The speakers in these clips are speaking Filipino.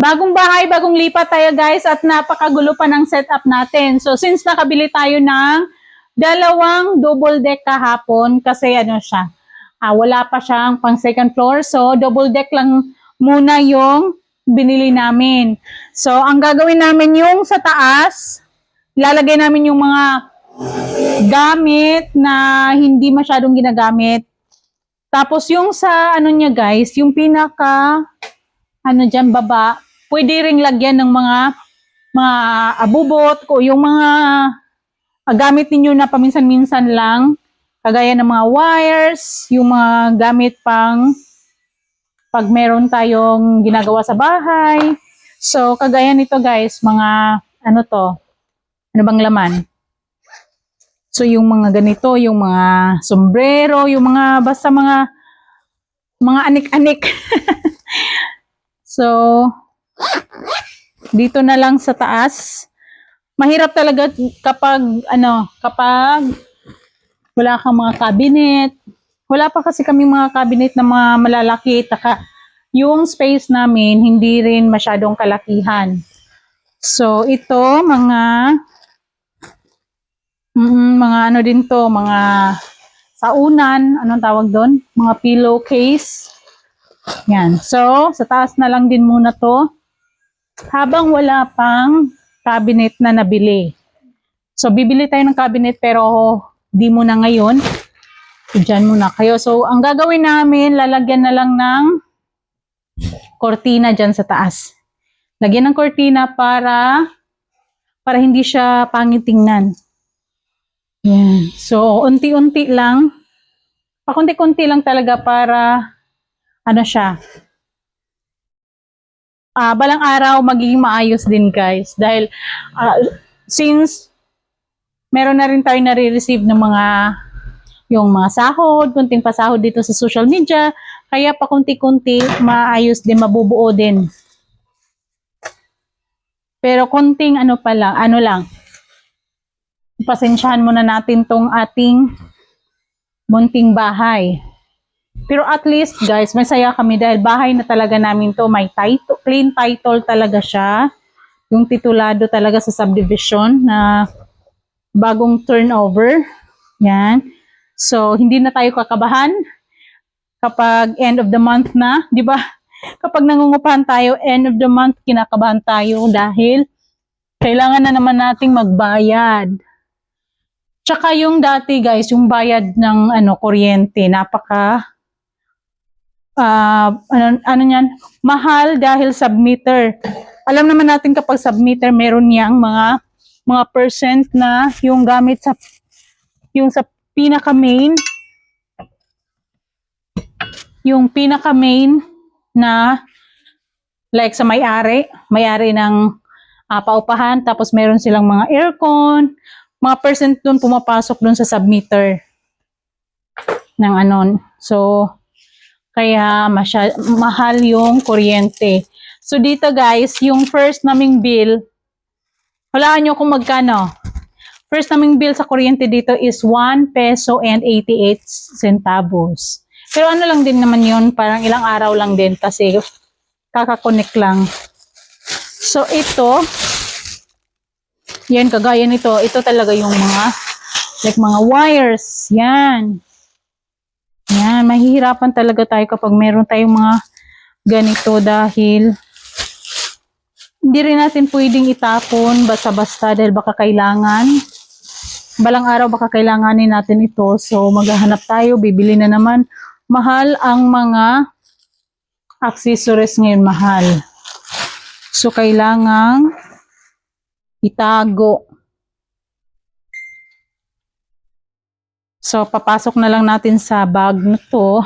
Bagong bahay, bagong lipat tayo guys at napakagulo pa ng setup natin. So since nakabili tayo ng dalawang double deck kahapon kasi ano siya, wala pa siyang pang second floor. So double deck lang muna yung binili namin. So ang gagawin namin yung sa taas, lalagay namin yung mga gamit na hindi masyadong ginagamit. Tapos yung sa ano niya guys, yung pinaka ano dyan, baba, pwede ring lagyan ng mga abubot o yung mga gamit ninyo na paminsan-minsan lang, kagaya ng mga wires, yung mga gamit pang pag meron tayong ginagawa sa bahay. So, kagaya nito guys, mga ano to, ano bang laman? So, yung mga ganito, yung mga sombrero, yung mga basta mga anik-anik. So, dito na lang sa taas. Mahirap talaga kapag wala kang mga cabinet. Wala pa kasi kami mga cabinet na mga malalaki. Taka, yung space namin hindi rin masyadong kalakihan. So, ito mga ano din to, mga saunan, anong tawag doon? Mga pillowcase. Yan. So, sa taas na lang din muna to. Habang wala pang cabinet na nabili. So, bibili tayo ng cabinet pero di muna ngayon. Diyan muna kayo. So, ang gagawin namin, lalagyan na lang ng kortina dyan sa taas. Lagyan ng kortina para hindi siya pangit tingnan. Yan. So, unti-unti lang. Pakunti-kunti lang talaga para ano siya, balang araw magiging maayos din guys. Dahil since meron na rin tayo nare-receive ng yung mga sahod, kunting pasahod dito sa social media, kaya pakunti-kunti maayos din, mabubuo din. Pero kunting ano lang, pasensyahan muna natin tong ating munting bahay. Pero at least guys, masaya kami dahil bahay na talaga namin to, may title, clean title talaga siya. Yung titulado talaga sa subdivision na bagong turnover. Yan. So, hindi na tayo kakabahan kapag end of the month na, di ba? Kapag nangungupahan tayo, end of the month, kinakabahan tayo dahil kailangan na naman nating magbayad. Tsaka yung dati guys, yung bayad ng kuryente, napaka mahal dahil submeter. Alam naman natin kapag submeter, meron niyang mga percent na yung gamit sa pinaka-main, yung pinaka-main na like sa may-ari ng paupahan, tapos meron silang mga aircon, mga percent doon pumapasok doon sa submeter ng So, kaya mahal yung kuryente. So, dito guys, yung first naming bill, walaan nyo kung magkano. First naming bill sa kuryente dito is 1 peso and 88 centavos. Pero ano lang din naman yun, parang ilang araw lang din kasi kakakonek lang. So, ito, yan, kagaya nito, ito talaga yung mga wires, yan. Yan, mahihirapan talaga tayo kapag meron tayong mga ganito dahil hindi rin natin pwedeng itapon basta-basta dahil baka kailangan. Balang araw baka kailanganin natin ito. So, maghahanap tayo, bibili na naman. Mahal ang mga accessories ngayon, mahal. So, kailangang itago. So, papasok na lang natin sa bag na to.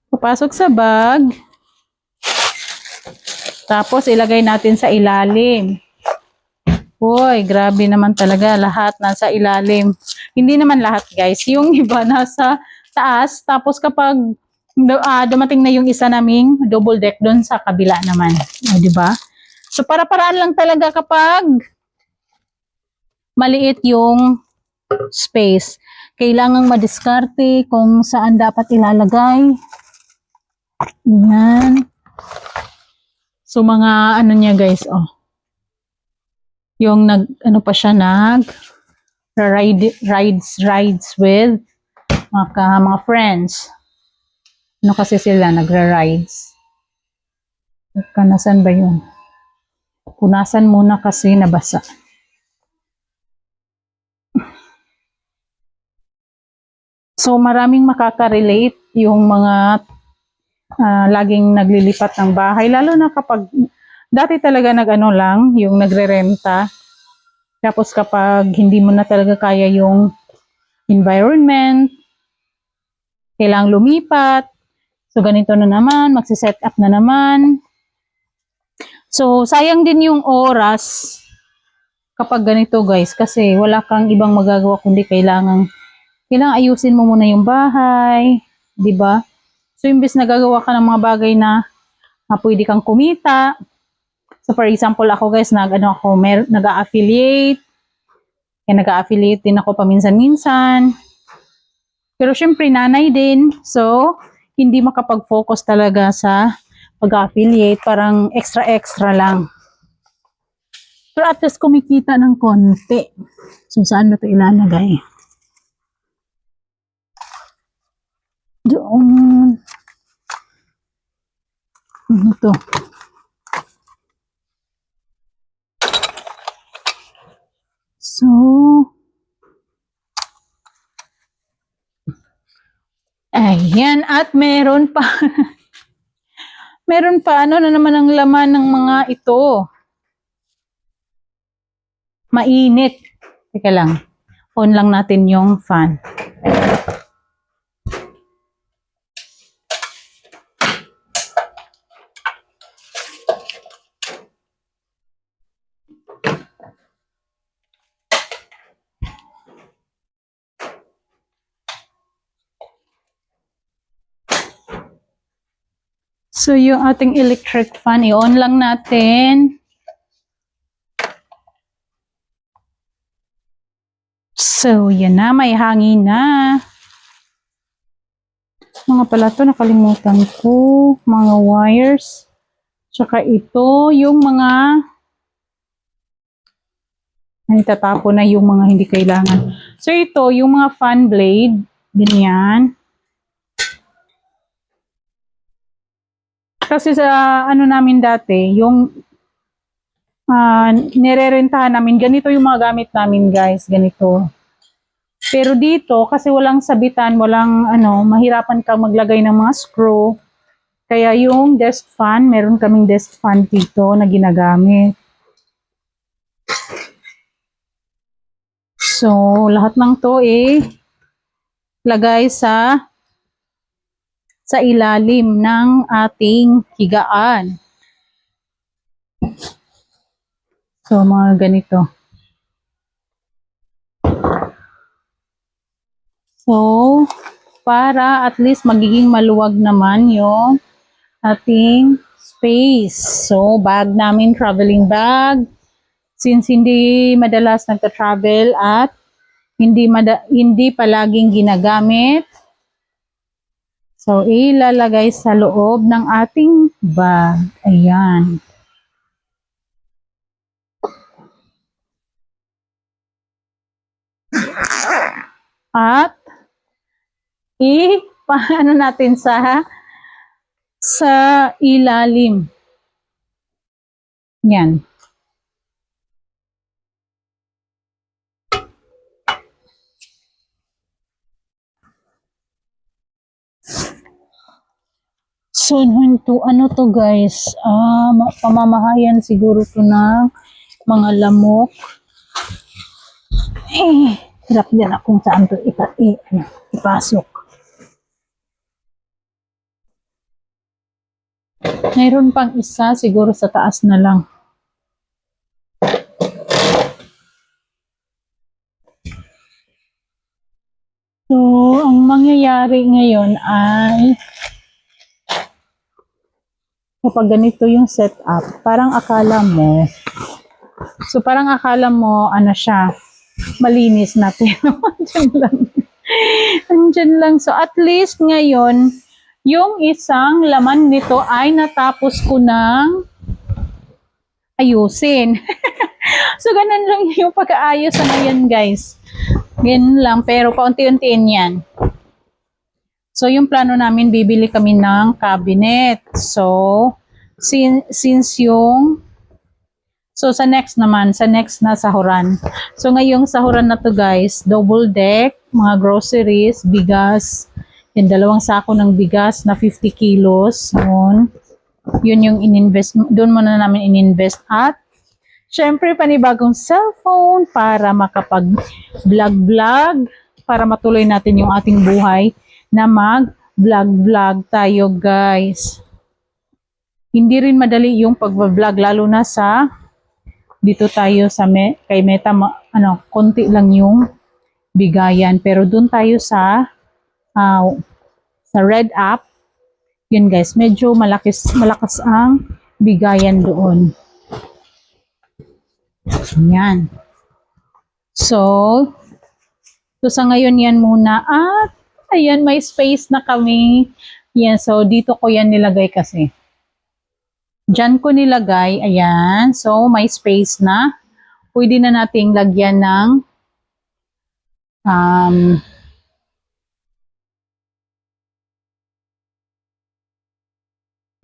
Papasok sa bag. Tapos, ilagay natin sa ilalim. Hoy, grabe naman talaga. Lahat nasa ilalim. Hindi naman lahat, guys. Yung iba nasa taas. Tapos, kapag dumating na yung isa naming double deck doon sa kabila naman. O, diba? So, para-paraan lang talaga kapag maliit yung space. Kailangang madiskarte kung saan dapat ilalagay. Yan. So mga ano niya guys, oh. Yung ano pa siya, rides with mga friends. Ano kasi sila, nagra-rides. Nasaan ba yun? Punasan muna kasi nabasa. So maraming makaka-relate yung mga laging naglilipat ng bahay. Lalo na kapag dati talaga yung nagre-renta. Tapos kapag hindi mo na talaga kaya yung environment, kailangang lumipat. So, ganito na naman, magsiset up na naman. So, sayang din yung oras kapag ganito guys, kasi wala kang ibang magagawa kundi kailangan ayusin mo muna yung bahay, di ba? So, imbes na gagawa ka ng mga bagay na pwede kang kumita. So, for example, ako guys, nag-affiliate. Kaya nag-affiliate din ako paminsan-minsan. Pero syempre, nanay din. So, hindi makapag-focus talaga sa pag-affiliate. Parang extra-extra lang. Pero at least kumikita ng konti. So, saan na ito ilalagay? Doon. Ano ito? So, ayan, at meron pa. Meron pa, ano na naman ang laman ng mga ito. Mainit. Teka lang. On lang natin yung fan. So, yung ating electric fan, i-on lang natin. So, yan na. May hangin na. Mga pala to, nakalimutan ko. Mga wires. Tsaka ito, yung mga itatapon na yung mga hindi kailangan. So, ito, yung mga fan blade. Ganyan. Kasi sa ano namin dati, yung nirerentahan namin, ganito yung mga gamit namin guys, ganito. Pero dito, kasi walang sabitan, mahirapan kang maglagay ng mga screw. Kaya yung desk fan, meron kaming desk fan dito na ginagamit. So, lahat ng to lagay sa ilalim ng ating higaan. So, mga ganito. So, para at least magiging maluwag naman yung ating space. So, bag namin, traveling bag. Since hindi madalas nagta-travel at hindi palaging ginagamit. So, ilalagay sa loob ng ating bag. Ayan. At, paano natin sa ilalim. Yan. So, ano to guys? Pamamahayan siguro to ng mga lamok. Hirap din kung saan to ipasok. Mayroon pang isa, siguro sa taas na lang. So, ang mangyayari ngayon ay kapag ganito yung setup, parang akala mo, ano siya, malinis natin. Andyan lang. So, at least ngayon, yung isang laman nito ay natapos ko ng ayusin. So, ganun lang yung pag-aayos sa ngayon, guys. Ganun lang, pero paunti-untiin yan. So, yung plano namin, bibili kami ng cabinet. So, since yung so, sa next naman, sa next na sahuran. So, ngayong sahuran na to guys, double deck, mga groceries, bigas, yung 2 sako ng bigas na 50 kilos. Yun yung ininvest, doon muna namin ininvest. At, syempre, panibagong cellphone para makapag-vlog-vlog, para matuloy natin yung ating buhay na mag-vlog-vlog tayo guys. Hindi rin madali yung pag-vlog, lalo na sa dito tayo sa kay Meta, konti lang yung bigayan. Pero doon tayo sa Red App, yun guys, medyo malakas ang bigayan doon. Yan. So sa ngayon yan muna. At ayan, may space na kami. Yan, so dito ko yan nilagay kasi. Diyan ko nilagay, ayan. So, may space na. Pwede na nating lagyan ng